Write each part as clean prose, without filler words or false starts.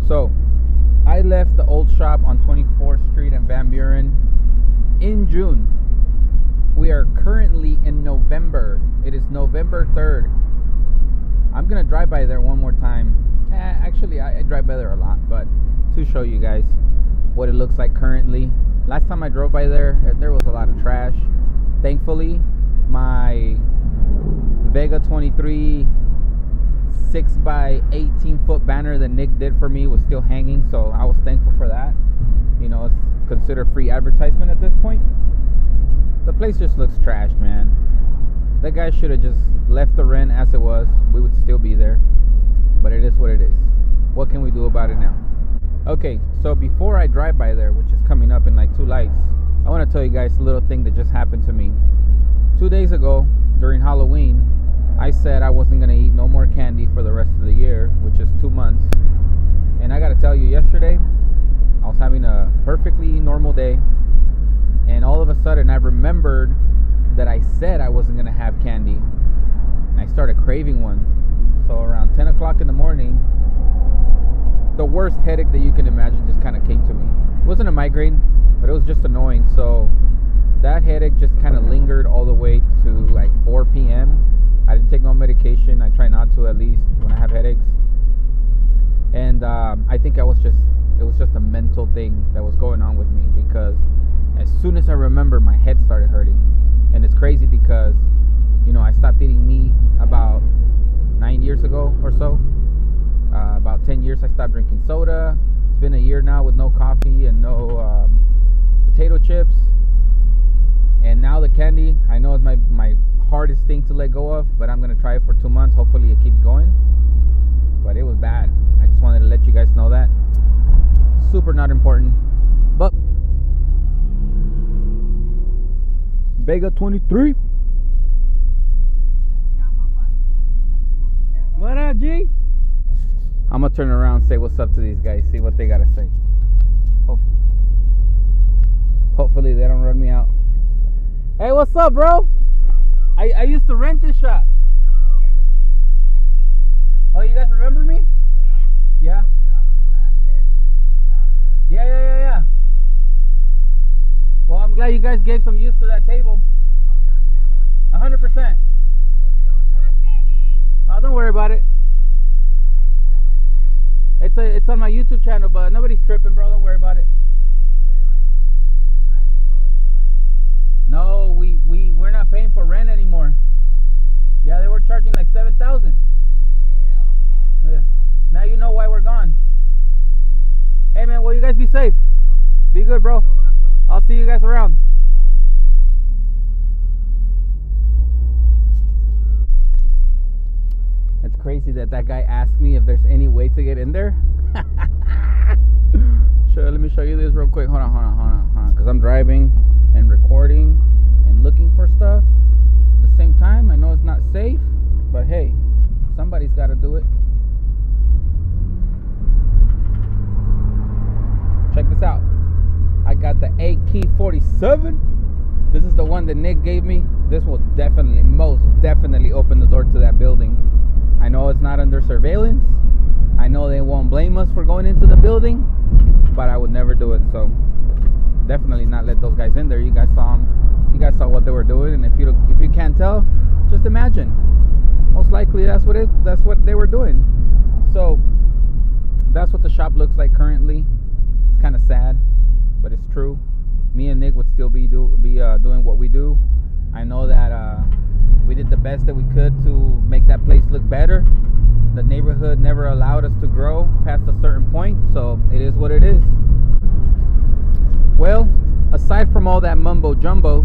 So I left the old shop on 24th Street in Van Buren in June. We are currently in November. It is November 3rd. I'm going to drive by there one more time. Actually, I drive by there a lot, but to show you guys what it looks like currently. Last time I drove by there was a lot of trash. Thankfully, my Vega 23 6x18 foot banner that Nick did for me was still hanging, so I was thankful for that. You know, it's considered free advertisement at this point. The place just looks trashed, man. That guy should have just left the rent as it was. We would still be there, but it is what it is. What can we do about it now? Okay, so before I drive by there, which is coming up in like 2 lights, I want to tell you guys a little thing that just happened to me. 2 days ago, during Halloween, I said I wasn't going to eat no more candy for the rest of the year, which is 2 months. And I got to tell you, yesterday, I was having a perfectly normal day. And all of a sudden, I remembered that I said I wasn't going to have candy. And I started craving one. So around 10 o'clock in the morning, the worst headache that you can imagine just kind of came to me. It wasn't a migraine, but it was just annoying. So that headache just kind of lingered all the way to like 4 p.m. I didn't take no medication. I try not to, at least when I have headaches. And I think it was just a mental thing that was going on with me, because as soon as I remember, my head started hurting. And it's crazy because, you know, I stopped eating meat about 9 years ago or so. About 10 years I stopped drinking soda. It's been a year now with no coffee and no potato chips. And now the candy, I know it's my hardest thing to let go of, but I'm going to try it for 2 months. Hopefully it keeps going. But it was bad. I just wanted to let you guys know that. Super not important. But Vega 23. What up, G? I'm going to turn around and say what's up to these guys. See what they got to say. Hopefully they don't run me out. Hey, what's up, bro? I used to rent this shop. Oh, you guys remember me? Yeah? Yeah. Well, I'm glad you guys gave some use to that table. 100%. Oh, don't worry about it. It's on my YouTube channel, but nobody's tripping, bro. Don't worry about it. No, we're not paying for rent anymore. Yeah, they were charging like $7,000. Yeah. Now you know why we're gone. Hey, man, will you guys be safe? Be good, bro. I'll see you guys around. It's crazy that guy asked me if there's any way to get in there. Sure, let me show you this real quick. Hold on. Because I'm driving and recording and looking for stuff at the same time. I know it's not safe, but hey, somebody's got to do it. Check this out. I got the AK-47. This is the one that Nick gave me. This will most definitely open the door to that building. I know it's not under surveillance. I know they won't blame us for going into the building, but I would never do it. So definitely not let those guys in there. You guys saw them. You guys saw what they were doing, and if you can't tell, just imagine. Most likely that's what they were doing. So that's what the shop looks like currently. It's kind of sad, but it's true. Me and Nick would still be doing what we do. I know that we did the best that we could to make that place look better. The neighborhood never allowed us to grow past a certain point, so it is what it is. Well, aside from all that mumbo jumbo,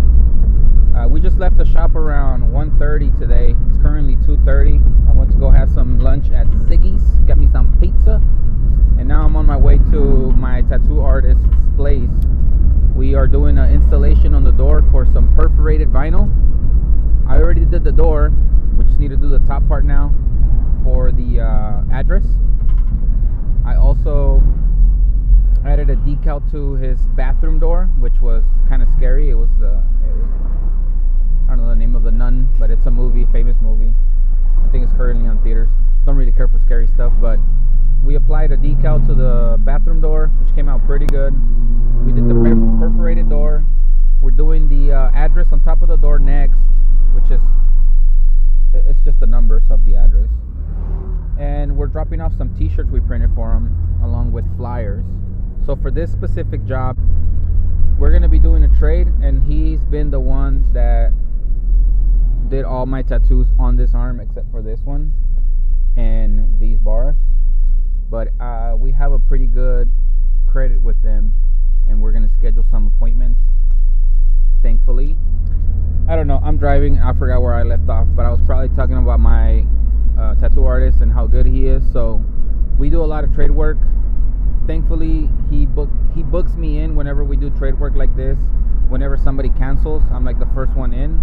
we just left the shop around 1:30 today. It's currently 2:30. I went to go have some lunch at Ziggy's, got me some pizza, and now I'm on my way to my tattoo artist's place. We are doing an installation on the door for some perforated vinyl. I already did the door. We just need to do the top part now for the address. I also added a decal to his bathroom door, which was kind of scary. It was I don't know the name of The Nun, but it's a movie, famous movie. I think it's currently on theaters. Don't really care for scary stuff, but We applied a decal to the bathroom door, which came out pretty good. We did the perforated door. We're doing the address on top of the door next, which is, it's just the numbers of the address. And we're dropping off some t-shirts we printed for him, along with flyers. So for this specific job, we're going to be doing a trade, and he's been the one that did all my tattoos on this arm except for this one and these bars. But we have a pretty good credit with them, and we're going to schedule some appointments, thankfully. I don't know, I'm driving, I forgot where I left off, but I was probably talking about my tattoo artist and how good he is. So we do a lot of trade work. Thankfully, he books me in whenever we do trade work like this. Whenever somebody cancels, I'm like the first one in,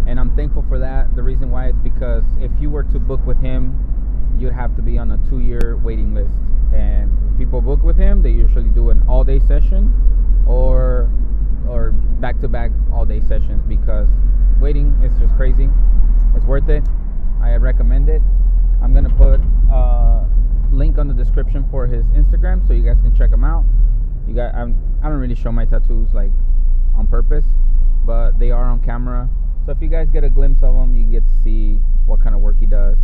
and I'm thankful for that. The reason why is because if you were to book with him, you'd have to be on a 2-year waiting list. And when people book with him, they usually do an all-day session or back-to-back all-day sessions, because waiting is just crazy. It's worth it. I recommend it. I'm gonna put a link on the description for his Instagram so you guys can check him out. I don't really show my tattoos like on purpose, but they are on camera. So if you guys get a glimpse of him, you get to see what kind of work he does.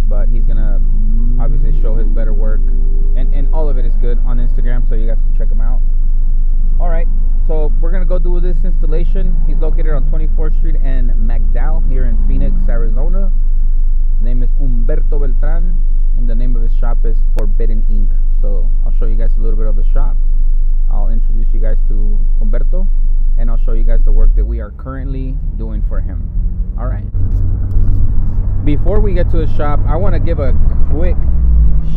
But he's gonna obviously show his better work, and all of it is good on Instagram, so you guys can check him out. Alright, so we're gonna go do this installation. He's located on 24th Street and McDowell here in Phoenix, Arizona. His name is Humberto Beltran, and the name of his shop is Forbidden Ink. So I'll show you guys a little bit of the shop. I'll introduce you guys to Humberto, and I'll show you guys the work that we are currently doing for him. Alright. Before we get to his shop, I want to give a quick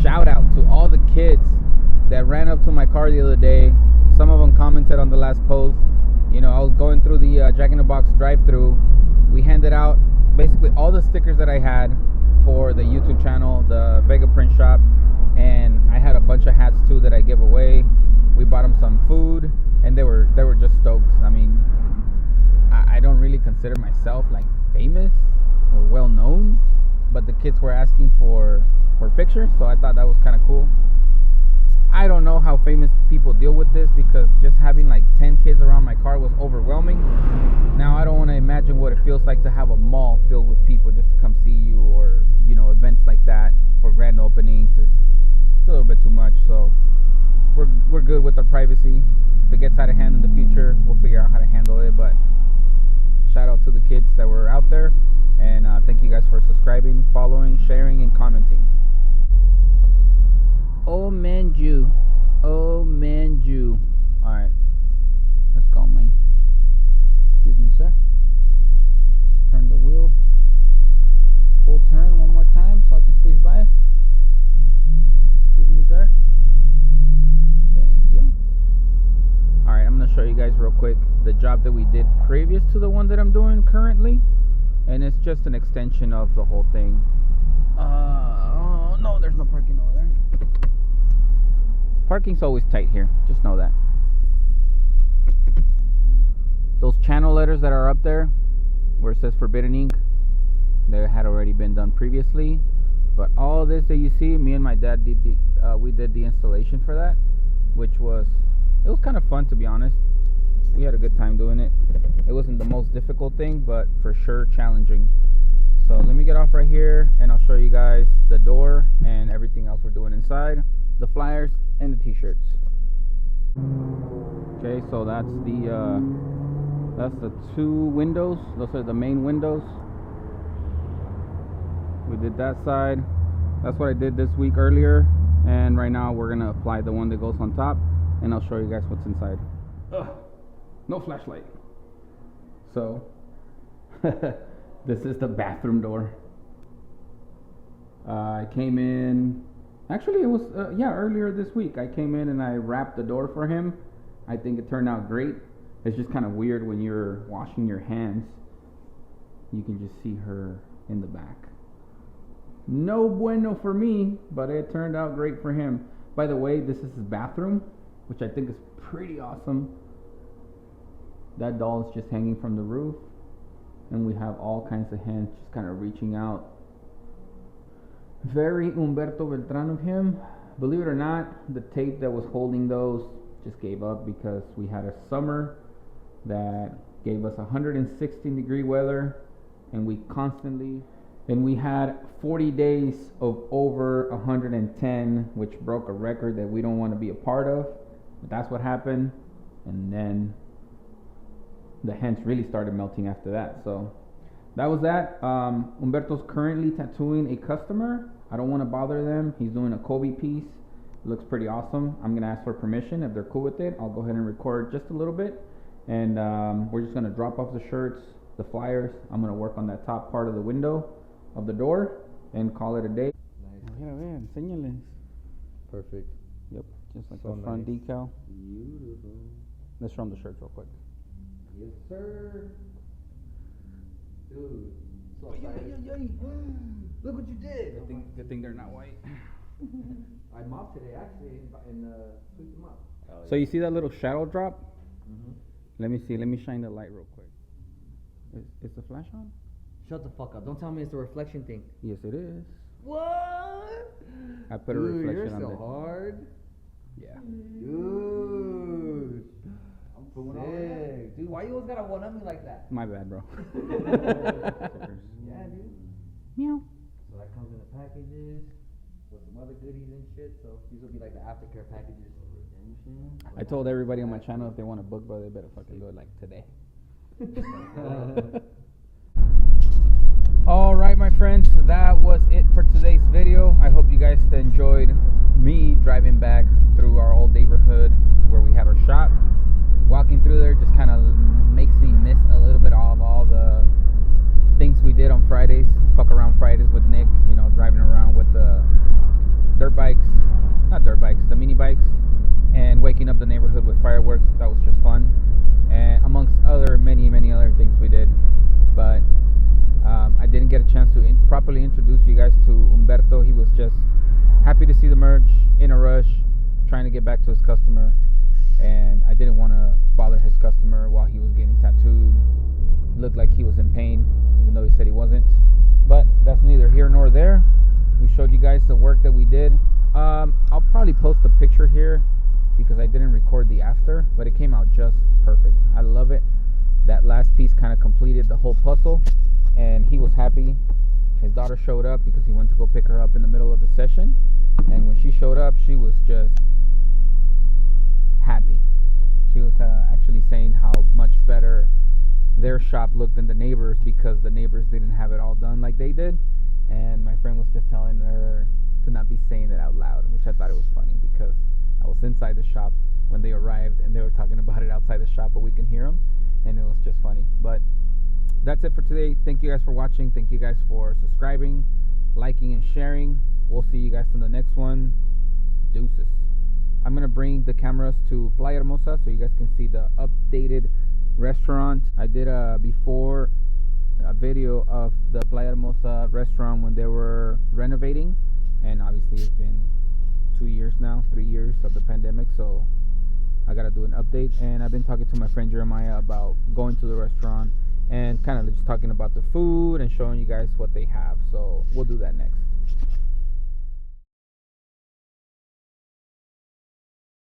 shout out to all the kids that ran up to my car the other day. Some of them commented on the last post. You know, I was going through the Jack in the Box drive-thru. We handed out basically all the stickers that I had for the YouTube channel, the Vega Print Shop, and I had a bunch of hats too that I give away. We bought them some food, and they were just stoked. I mean, I don't really consider myself like famous or well known, but the kids were asking for pictures, so I thought that was kind of cool. I don't know how famous people deal with this, because just having like 10 kids around my car was overwhelming. Now I don't want to imagine what it feels like to have a mall filled with people just to come see you, or you know, events like that for grand openings. It's a little bit too much, so we're good with our privacy. If it gets out of hand in the future, we'll figure out how to handle it. But shout out to the kids that were out there, and thank you guys for subscribing, following, sharing, and commenting. Oh man, Jew. Oh man, Jew. Alright, let's go, man. Excuse me, sir. Just turn the wheel. Full turn one more time so I can squeeze by. Excuse me, sir. Thank you. Alright, I'm going to show you guys real quick the job that we did previous to the one that I'm doing currently. And it's just an extension of the whole thing. Oh, no, there's no parking over there. Parking's always tight here, just know that. Those channel letters that are up there where it says Forbidden Ink, they had already been done previously. But all this that you see, me and my dad did we did the installation for that, which was kind of fun, to be honest. We had a good time doing it. It wasn't the most difficult thing, but for sure challenging. So let me get off right here, and I'll show you guys the door and everything else we're doing inside, the flyers and the t-shirts. Okay, so that's the 2 windows. Those are the main windows. We did that side. That's what I did this week earlier, and right now we're gonna apply the one that goes on top, and I'll show you guys what's inside. Ugh, no flashlight. So this is the bathroom door. I came in, actually it was earlier this week. I came in and I wrapped the door for him. I think it turned out great. It's just kind of weird when you're washing your hands. You can just see her in the back. No bueno for me, but it turned out great for him. By the way, this is his bathroom, which I think is pretty awesome. That doll is just hanging from the roof, and we have all kinds of hands just kind of reaching out. Very Humberto Beltran of him, believe it or not, the tape that was holding those just gave up because we had a summer that gave us 116-degree weather, and we had 40 days of over 110, which broke a record that we don't want to be a part of. But that's what happened, and then the hens really started melting after that. So that was that. Humberto's currently tattooing a customer. I don't want to bother them. He's doing a Kobe piece. It looks pretty awesome. I'm going to ask for permission. If they're cool with it, I'll go ahead and record just a little bit. And we're just going to drop off the shirts, the flyers. I'm going to work on that top part of the window of the door and call it a day. Nice. Enséñales. Perfect. Yep, just like So the front nice. decal. Beautiful. Let's show them the shirts real quick. Yes, sir. Dude. So excited. Look what you did. Good thing they're not white. I mopped today, actually, and sweeped them up. So you see that little shadow drop? Mm-hmm. Let me see. Let me shine the light real quick. Is the flash on? Shut the fuck up. Don't tell me it's a reflection thing. Yes, it is. What? I put a Dude, reflection you're on so there. hard. Yeah. Dude. I'm sick. Dude, why you always gotta one-up me like that? My bad, bro. Yeah, dude. Meow. So that comes in the packages with some other goodies and shit. So these will be like the aftercare packages. I told everybody on my channel if they want a book, bro, they better fucking do it like today. All right, my friends, that was it for today's video. I hope you guys enjoyed me driving back through our old neighborhood where we had our shop. Walking through there just kind of makes me miss a little bit of all the things we did on Fridays. Fuck around Fridays with Nick, you know, driving around with the the mini bikes, and waking up the neighborhood with fireworks. That was just fun, and amongst other many other things we did. But I didn't get a chance to properly introduce you guys to Humberto. He was just happy to see the merch, in a rush, trying to get back to his customer, and I didn't want to bother his customer while he was getting tattooed. It looked like he was in pain, even though he said he wasn't. But that's neither here nor there. We showed you guys the work that we did. I'll probably post a picture here because I didn't record the after, but it came out just perfect. I love it. That last piece kind of completed the whole puzzle, and he was happy. His daughter showed up because he went to go pick her up in the middle of the session, and when she showed up, she was just happy. She was actually saying how much better their shop looked than the neighbors because the neighbors didn't have it all done like they did. And my friend was just telling her to not be saying it out loud, which I thought it was funny because I was inside the shop when they arrived and they were talking about it outside the shop, but we can hear them, and it was just funny. But that's it for today. Thank you guys for watching. Thank you guys for subscribing, liking, and sharing. We'll see you guys in the next one. Deuces. I'm going to bring the cameras to Playa Hermosa so you guys can see the updated restaurant. I did before a video of the Playa Hermosa restaurant when they were renovating, and obviously it's been 3 years of the pandemic, so I gotta do an update. And I've been talking to my friend Jeremiah about going to the restaurant and kind of just talking about the food and showing you guys what they have, so we'll do that next.